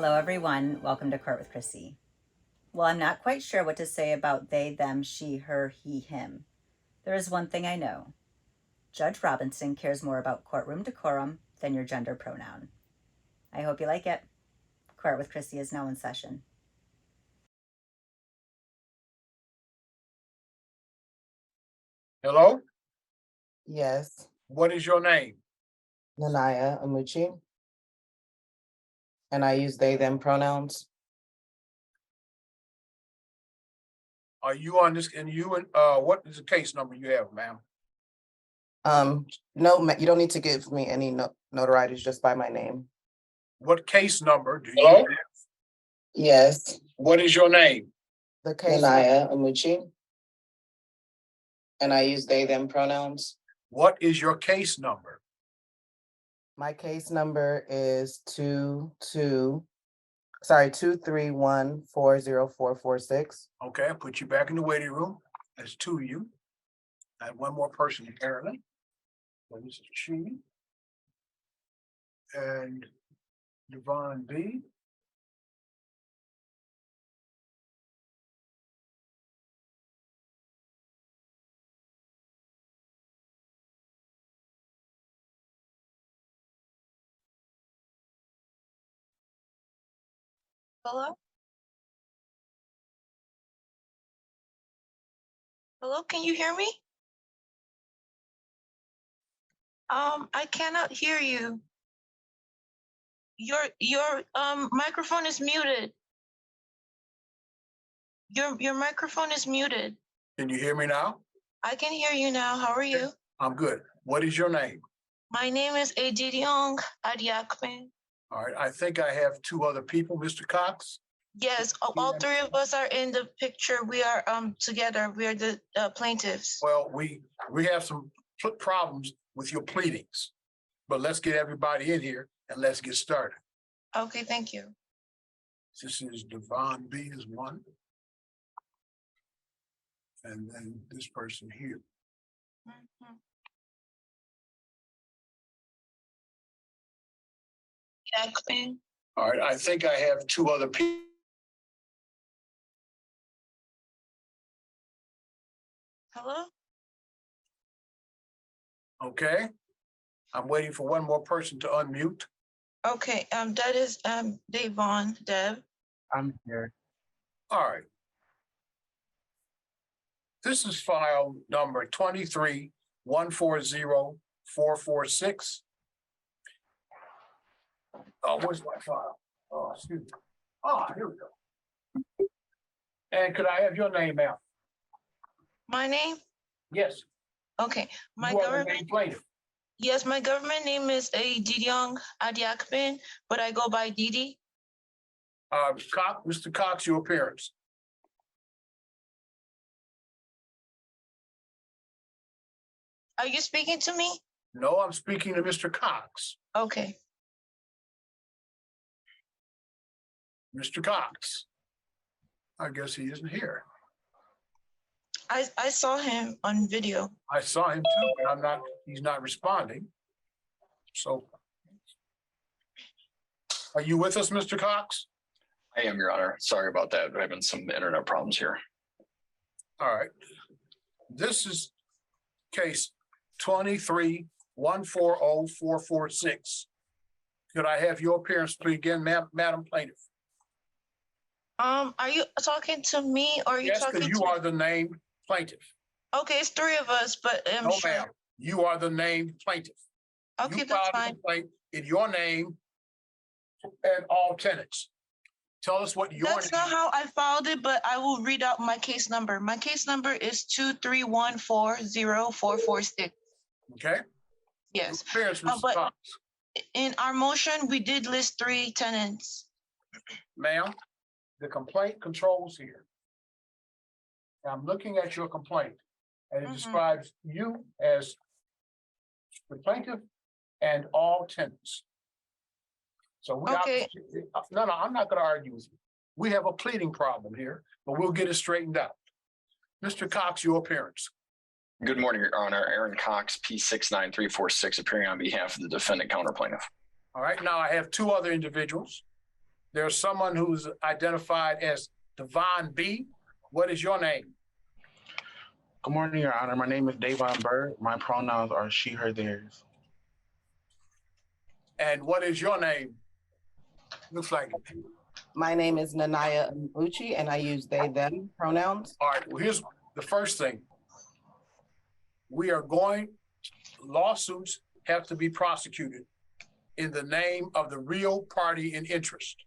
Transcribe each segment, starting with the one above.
Hello, everyone. Welcome to Court with Krissy. Well, I'm not quite sure what to say about they, them, she, her, he, him. There is one thing I know. Judge Robinson cares more about courtroom decorum than your gender pronoun. I hope you like it. Court with Krissy is now in session. Hello? Yes. What is your name? Nanaya Amuchi. And I use they, them pronouns. Are you on this, and what is the case number you have, ma'am? No, you don't need to give me any notoriety, just by my name. What case number do you Hello? have? Yes. What is your name? The case Nanaya Amuchi. And I use they, them pronouns. What is your case number? My case number is 231-40446. Okay, I'll put you back in the waiting room. That's two of you. I have one more person apparently. Well, this is she. And Devon B. Hello? Hello, can you hear me? I cannot hear you. Your microphone is muted. Your microphone is muted. Can you hear me now? I can hear you now. How are you? I'm good. What is your name? My name is Edidiong Adiakme. All right, I think I have two other people, Mr. Cox. Yes, all three of us are in the picture. We are together. We are the plaintiffs. Well, we have some problems with your pleadings, but let's get everybody in here and let's get started. Okay, thank you. This is Devon B is one. And then this person here. Adiakme. All right, I think I have two other people. Hello? Okay. I'm waiting for one more person to unmute. Okay, that is Devon, Deb. I'm here. All right. This is file number 23-140-446. Oh, where's my file? Oh, excuse me. Here we go. And could I have your name, ma'am? My name? Yes. Okay, my You are the government. main plaintiff. Yes, my government name is Edidiong Adiakme, but I go by Didi. Mr. Cox, your appearance. Are you speaking to me? No, I'm speaking to Mr. Cox. Okay. Mr. Cox. I guess he isn't here. I saw him on video. I saw him too, but he's not responding. So. Are you with us, Mr. Cox? I am, Your Honor. Sorry about that. We're having some internet problems here. All right. This is case 23-140-446. Could I have your appearance, please, again, Madam Plaintiff? Are you talking to me or are you yes, talking to? Yes, because you are the named plaintiff. Okay, it's three of us, but no, sure. ma'am. You are the named plaintiff. Okay, that's fine. In your name and all tenants. Tell us what your That's not how I filed it, but I will read out my case number. My case number is 231-40446. Okay. Yes. Appearance, Mr. But Cox. in our motion, we did list three tenants. Ma'am, the complaint controls here. I'm looking at your complaint, and it describes you as the plaintiff and all tenants. So we no, I'm not going to argue with you. We have a pleading problem here, but we'll get it straightened out. Mr. Cox, your appearance. Good morning, Your Honor. Aaron Cox, P69346, appearing on behalf of the defendant counterplaintiff. All right, now I have two other individuals. There's someone who's identified as Devon B. What is your name? Good morning, Your Honor. My name is Davon Bird. My pronouns are she, her, theirs. And what is your name? Looks like it. My name is Nanaya Mbuchi, and I use they, them pronouns. All right, well, here's the first thing. Lawsuits have to be prosecuted in the name of the real party in interest.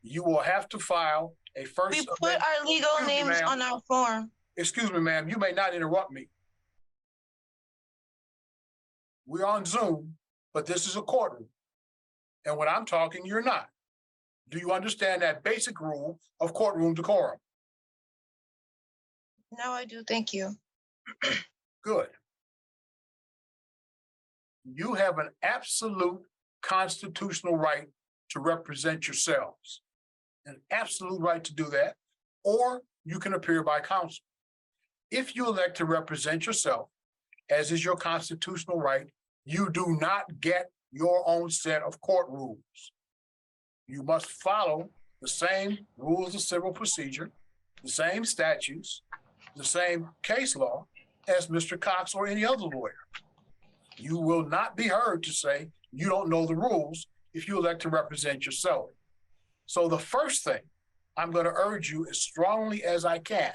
You will have to file a first. We put our legal names on our form. Excuse me, ma'am, you may not interrupt me. We're on Zoom, but this is a courtroom. And when I'm talking, you're not. Do you understand that basic rule of courtroom decorum? No, I do. Thank you. Good. You have an absolute constitutional right to represent yourselves. An absolute right to do that, or you can appear by counsel. If you elect to represent yourself, as is your constitutional right, you do not get your own set of court rules. You must follow the same rules of civil procedure, the same statutes, the same case law as Mr. Cox or any other lawyer. You will not be heard to say you don't know the rules if you elect to represent yourself. So the first thing I'm going to urge you as strongly as I can,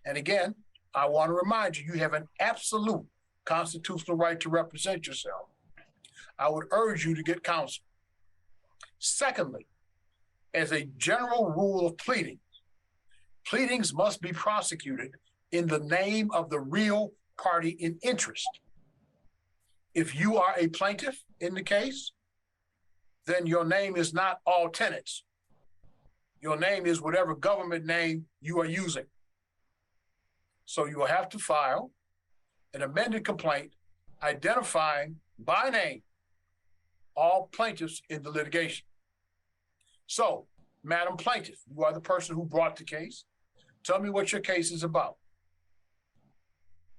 and again, I want to remind you, you have an absolute constitutional right to represent yourself. I would urge you to get counsel. Secondly, as a general rule of pleading, pleadings must be prosecuted in the name of the real party in interest. If you are a plaintiff in the case, then your name is not all tenants. Your name is whatever government name you are using. So you will have to file an amended complaint identifying by name all plaintiffs in the litigation. So, Madam Plaintiff, you are the person who brought the case. Tell me what your case is about.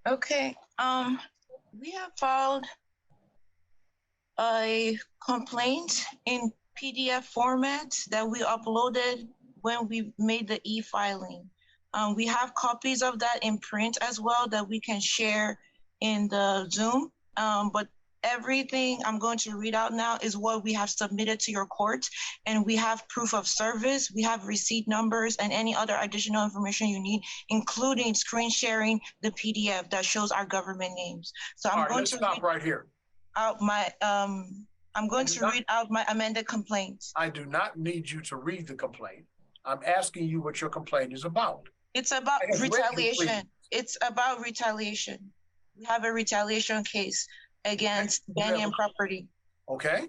Okay. We have filed a complaint in PDF format that we uploaded when we made the e-filing. We have copies of that in print as well that we can share in the Zoom. But everything I'm going to read out now is what we have submitted to your court, and we have proof of service, we have receipt numbers, and any other additional information you need, including screen sharing the PDF that shows our government names. So I'm going to stop right here. Out my I'm going to read out my amended complaint. I do not need you to read the complaint. I'm asking you what your complaint is about. It's about retaliation. It's about retaliation. We have a retaliation case against Banyan property. Okay.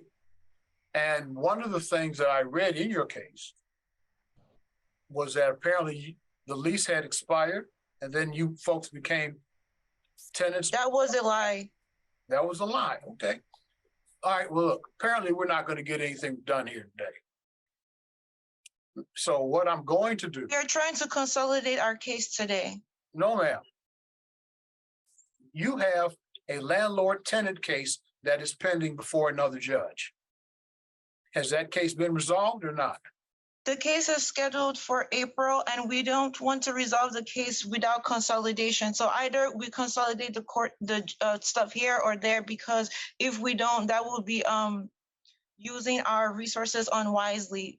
And one of the things that I read in your case was that apparently the lease had expired and then you folks became tenants. That was a lie. That was a lie. Okay. All right. Well, look, apparently we're not going to get anything done here today. So what I'm going to do. We are trying to consolidate our case today. No, ma'am. You have a landlord-tenant case that is pending before another judge. Has that case been resolved or not? The case is scheduled for April, and we don't want to resolve the case without consolidation. So either we consolidate the stuff here or there, because if we don't, that will be using our resources unwisely.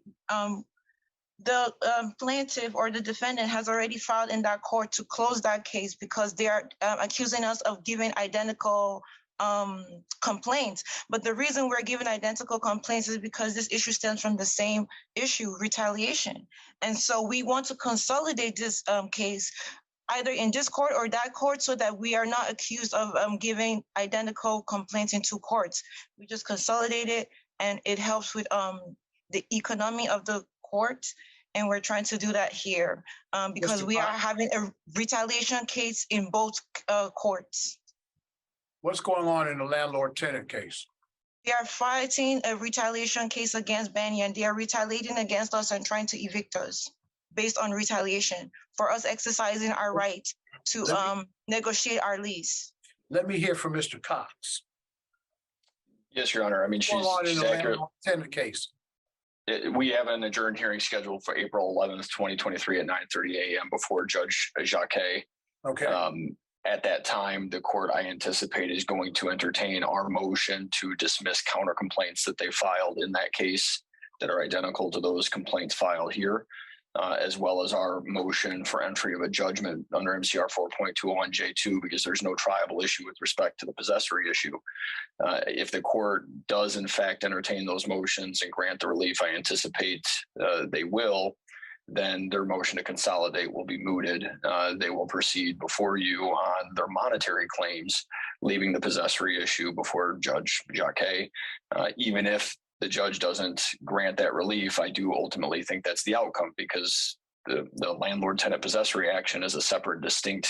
The plaintiff or the defendant has already filed in that court to close that case because they are accusing us of giving identical complaints. But the reason we're giving identical complaints is because this issue stems from the same issue, retaliation. And so we want to consolidate this case either in this court or that court so that we are not accused of giving identical complaints in two courts. We just consolidate it, and it helps with the economy of the court. And we're trying to do that here because we are having a retaliation case in both courts. What's going on in the landlord-tenant case? We are fighting a retaliation case against Banyan. They are retaliating against us and trying to evict us based on retaliation for us exercising our right to negotiate our lease. Let me hear from Mr. Cox. Yes, Your Honor. I mean, What's going on in she's the accurate. landlord-tenant case? We have an adjourned hearing scheduled for April 11th, 2023 at 9:30 a.m. before Judge Jacquet. Okay, At that time, the court, I anticipate, is going to entertain our motion to dismiss counter complaints that they filed in that case that are identical to those complaints filed here, as well as our motion for entry of a judgment under MCR 4.201J2, because there's no triable issue with respect to the possessory issue. If the court does in fact entertain those motions and grant the relief I anticipate they will, then their motion to consolidate will be mooted. They will proceed before you on their monetary claims, leaving the possessory issue before Judge Jacquet. Even if the judge doesn't grant that relief, I do ultimately think that's the outcome, because the landlord-tenant possessory action is a separate, distinct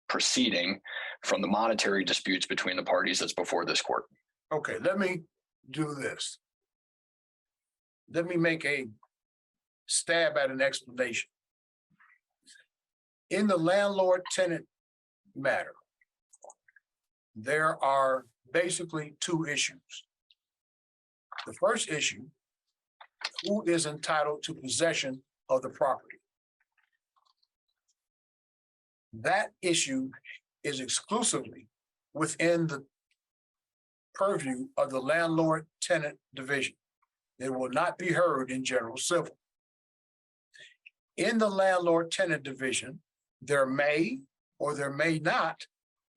proceeding from the monetary disputes between the parties that's before this court. okay, let me do this. Let me make a stab at an explanation. In the landlord-tenant matter, there are basically two issues. The first issue, who is entitled to possession of the property? That issue is exclusively within the purview of the landlord-tenant division. It will not be heard in general civil. In the landlord-tenant division, there may or there may not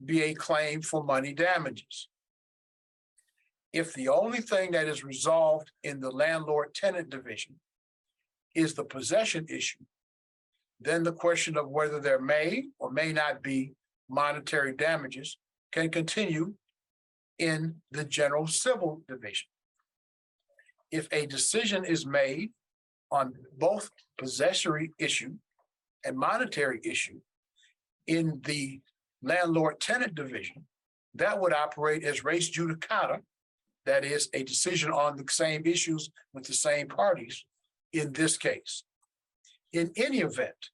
be a claim for money damages. If the only thing that is resolved in the landlord-tenant division is the possession issue, then the question of whether there may or may not be monetary damages can continue in the general civil division. If a decision is made on both possessory issue and monetary issue in the landlord-tenant division, that would operate as res judicata, that is a decision on the same issues with the same parties in this case. In any event,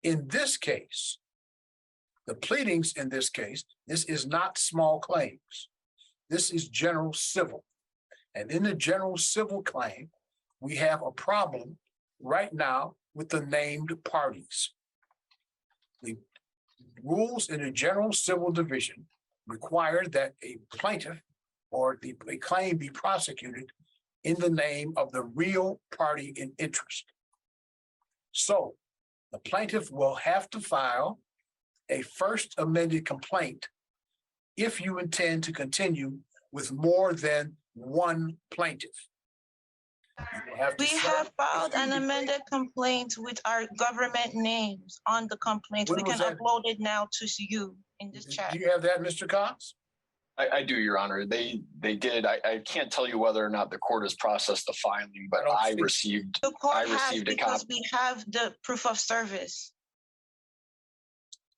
in this case, the pleadings in this case, this is not small claims. This is general civil. And in the general civil claim, we have a problem right now with the named parties. The rules in the general civil division require that a plaintiff or a claim be prosecuted in the name of the real party in interest. So the plaintiff will have to file a first amended complaint if you intend to continue with more than one plaintiff. We have filed an amended complaint with our government names on the complaint. When We can was that? upload it now to you in this chat. Do you have that, Mr. Cox? I do, Your Honor. They did. I can't tell you whether or not the court has processed the filing, but I received The court I has, received a because copy. we have the proof of service.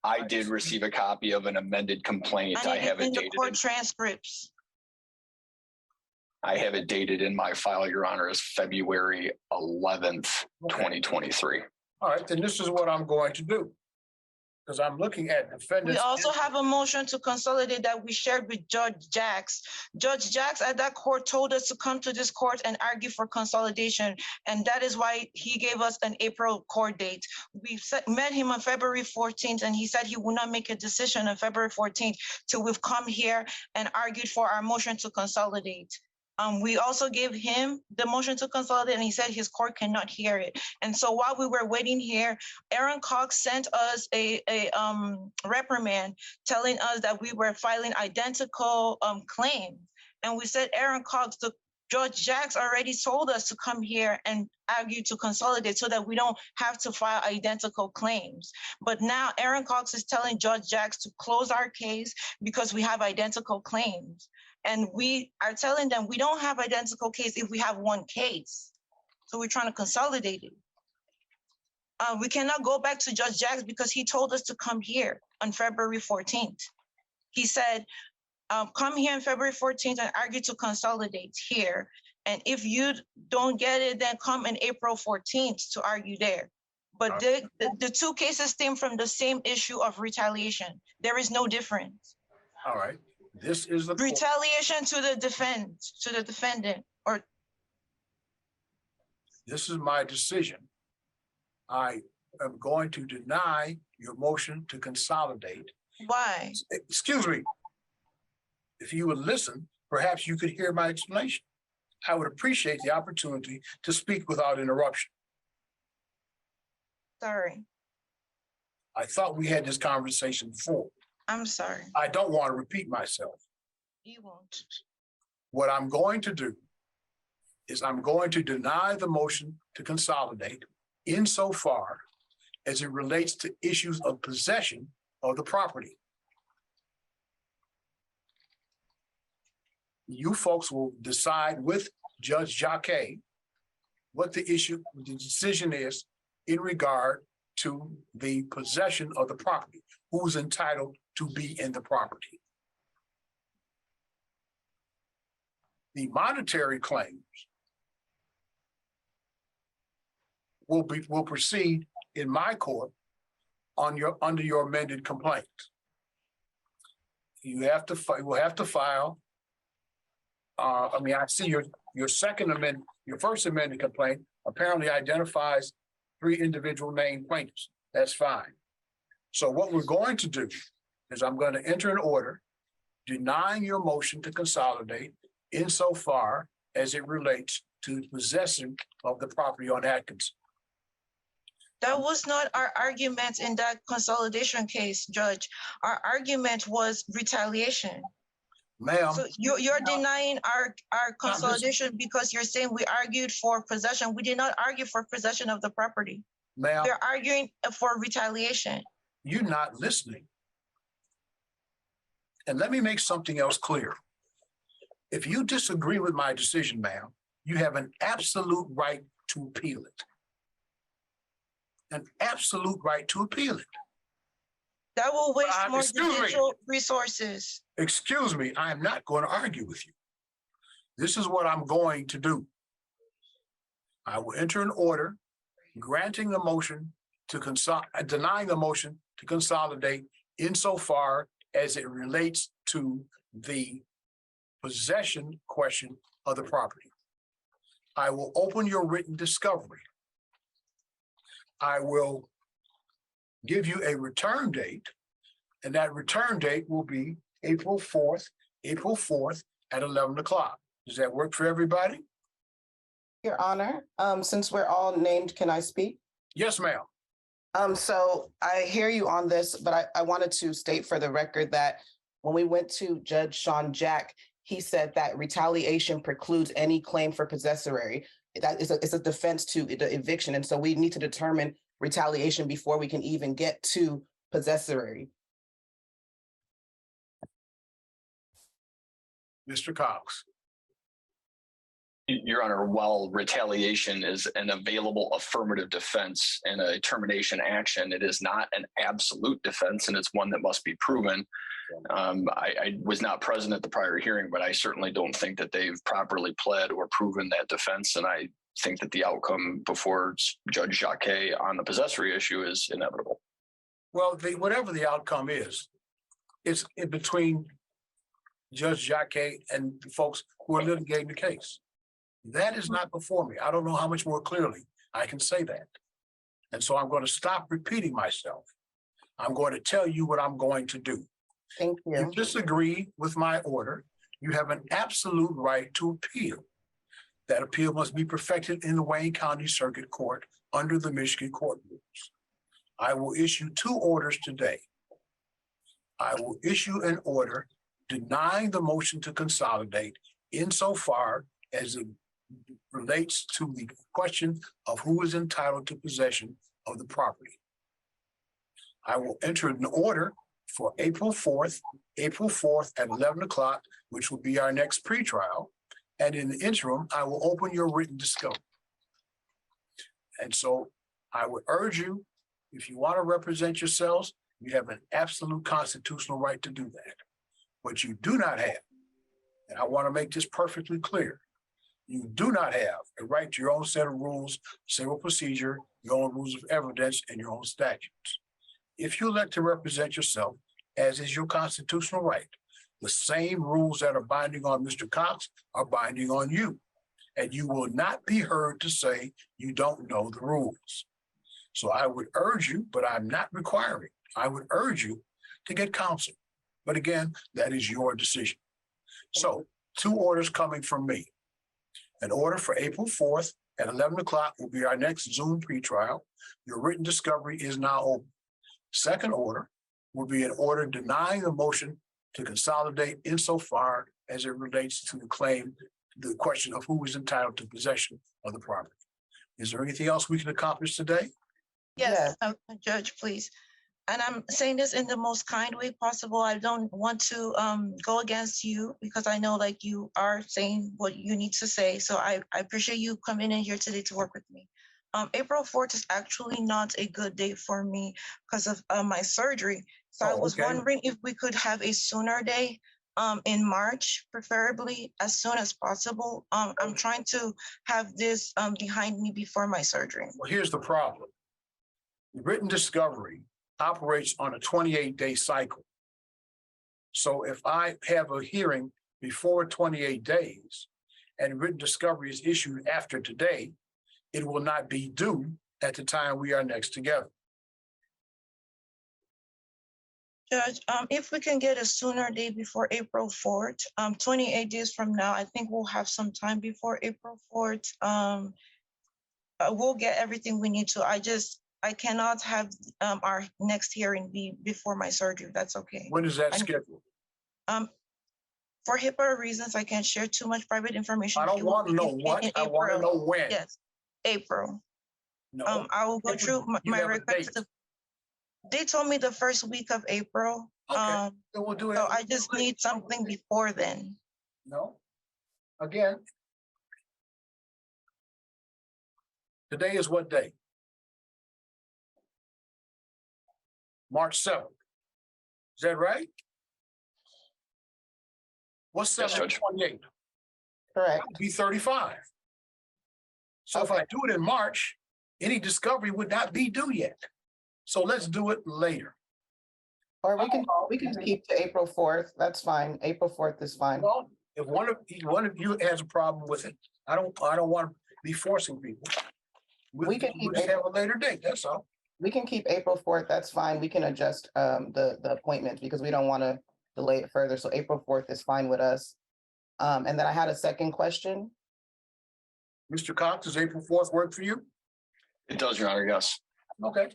I did receive a copy of an amended complaint. And I it have is it in the dated. court transcripts. I have it dated in my file, Your Honor, as February 11th, 2023. All right, then this is what I'm going to do. Because I'm looking at defendants. We also have a motion to consolidate that we shared with Judge Jacks. Judge Jacks at that court told us to come to this court and argue for consolidation. And that is why he gave us an April court date. We met him on February 14th, and he said he would not make a decision on February 14th till we've come here and argued for our motion to consolidate. We also gave him the motion to consolidate, and he said his court cannot hear it. And so while we were waiting here, Aaron Cox sent us a reprimand telling us that we were filing identical claims. And we said, Aaron Cox, the Judge Jacks already told us to come here and argue to consolidate so that we don't have to file identical claims. But now Aaron Cox is telling Judge Jacks to close our case because we have identical claims. And we are telling them we don't have identical case if we have one case. So we're trying to consolidate it. We cannot go back to Judge Jacks because he told us to come here on February 14th. He said, come here on February 14th and argue to consolidate here. And if you don't get it, then come on April 14th to argue there. But the two cases stem from the same issue of retaliation. There is no difference. All right, this is the Retaliation to the defendant, or This is my decision. I am going to deny your motion to consolidate. Why? Excuse me. If you would listen, perhaps you could hear my explanation. I would appreciate the opportunity to speak without interruption. Sorry. I thought we had this conversation before. I'm sorry. I don't want to repeat myself. You won't. What I'm going to do is I'm going to deny the motion to consolidate insofar as it relates to issues of possession of the property. You folks will decide with Judge Jacquet what the decision is in regard to the possession of the property, who's entitled to be in the property. The monetary claims will proceed in my court under your amended complaint. You will have to file. I see your first amended complaint apparently identifies 3 individual named plaintiffs. That's fine. So what we're going to do is I'm going to enter an order denying your motion to consolidate insofar as it relates to possession of the property on Atkinson. That was not our argument in that consolidation case, Judge. Our argument was retaliation. Ma'am. So you're denying our consolidation because you're saying we argued for possession. We did not argue for possession of the property. Ma'am. We're arguing for retaliation. You're not listening. And let me make something else clear. If you disagree with my decision, ma'am, you have an absolute right to appeal it. An absolute right to appeal it. That will waste more excuse me. judicial resources. Excuse me, I am not going to argue with you. This is what I'm going to do. I will enter an order granting the motion to denying the motion to consolidate insofar as it relates to the possession question of the property. I will open your written discovery. I will give you a return date, and that return date will be April 4th at 11 o'clock. Does that work for everybody? Your Honor, since we're all named, can I speak? Yes, ma'am. So I hear you on this, but I wanted to state for the record that when we went to Judge Sean Jack, he said that retaliation precludes any claim for possessory. That is it's a defense to the eviction. And so we need to determine retaliation before we can even get to possessory. Mr. Cox. Your Honor, while retaliation is an available affirmative defense in a termination action, it is not an absolute defense, and it's one that must be proven. I was not present at the prior hearing, but I certainly don't think that they've properly pled or proven that defense, and I think that the outcome before Judge Jacquet on the possessory issue is inevitable. Well, whatever the outcome is, it's in between Judge Jacquet and the folks who are litigating the case. That is not before me. I don't know how much more clearly I can say that. And so I'm going to stop repeating myself. I'm going to tell you what I'm going to do. Thank you. You disagree with my order, you have an absolute right to appeal. That appeal must be perfected in the Wayne County Circuit Court under the Michigan court rules. I will issue 2 orders today. I will issue an order denying the motion to consolidate insofar as it relates to the question of who is entitled to possession of the property. I will enter an order for April 4th at 11 o'clock, which will be our next pretrial. And in the interim, I will open your written discovery. And so I would urge you, if you want to represent yourselves, you have an absolute constitutional right to do that. What you do not have, and I want to make this perfectly clear, you do not have a right to your own set of rules, civil procedure, your own rules of evidence, and your own statutes. If you elect to represent yourself, as is your constitutional right, the same rules that are binding on Mr. Cox are binding on you. and you will not be heard to say you don't know the rules. So I would urge you, but I'm not requiring, I would urge you to get counsel. But again, that is your decision. So 2 orders coming from me. An order for April 4th at 11 o'clock will be our next Zoom pretrial. Your written discovery is now open. Second order will be an order denying the motion to consolidate insofar as it relates to the question of who is entitled to possession of the property. Is there anything else we can accomplish today? Yes, Judge, please. And I'm saying this in the most kind way possible. I don't want to go against you because I know like you are saying what you need to say. So I appreciate you coming in here today to work with me. April 4th is actually not a good day for me because of my surgery. So I was wondering if we could have a sooner day in March, preferably as soon as possible. I'm trying to have this behind me before my surgery. Well, here's the problem. The written discovery operates on a 28-day cycle. So if I have a hearing before 28 days and written discovery is issued after today, it will not be due at the time we are next together. Judge, if we can get a sooner day before April 4th, 28 days from now, I think we'll have some time before April 4th. We'll get everything we need to. I cannot have our next hearing be before my surgery. That's okay. When is that scheduled? For HIPAA reasons, I can't share too much private information. I don't want to know what, I want to know when. Yes, April. No. I will go through my records. They told me the first week of April. Okay, then we'll do it. So I just need something before then. No. Again. Today is what day? March 7th. Is that right? What's 7 Yes, Judge. 28? Correct. It'd be 35. So if I do it in March, any discovery would not be due yet. So let's do it later. Or we can keep to April 4th. That's fine. April 4th is fine. Well, if one of you has a problem with it, I don't want to be forcing people. We can We'll just have a later date, that's all. We can keep April 4th. That's fine. We can adjust the appointments because we don't want to delay it further. So April 4th is fine with us. And then I had a second question. Mr. Cox, does April 4th work for you? It does, Your Honor, yes. Okay.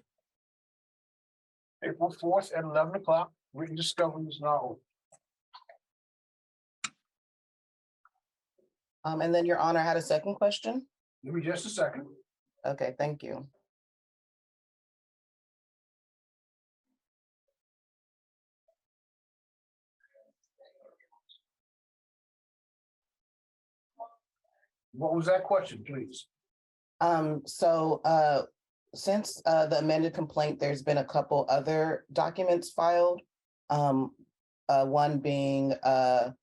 April 4th at 11 o'clock, written discovery is now open. And then Your Honor, I had a second question. Give me just a second. Okay, thank you. What was that question, please? Since the amended complaint, there's been a couple other documents filed. One being a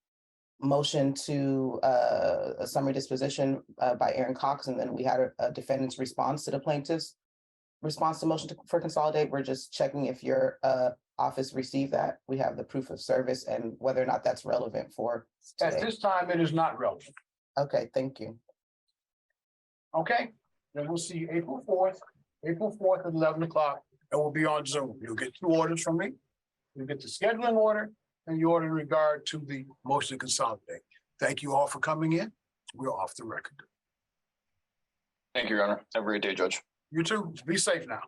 motion to a summary disposition by Aaron Cox, and then we had a defendant's response to the plaintiff's response to motion for consolidate. We're just checking if your office received that. We have the proof of service and whether or not that's relevant for today. At this time, it is not relevant. Okay, thank you. Okay, then we'll see April 4th at 11 o'clock, and we'll be on Zoom. You'll get 2 orders from me. You'll get the scheduling order and the order in regard to the motion to consolidate. Thank you all for coming in. We're off the record. Thank you, Your Honor. Have a great day, Judge. You too. Be safe now.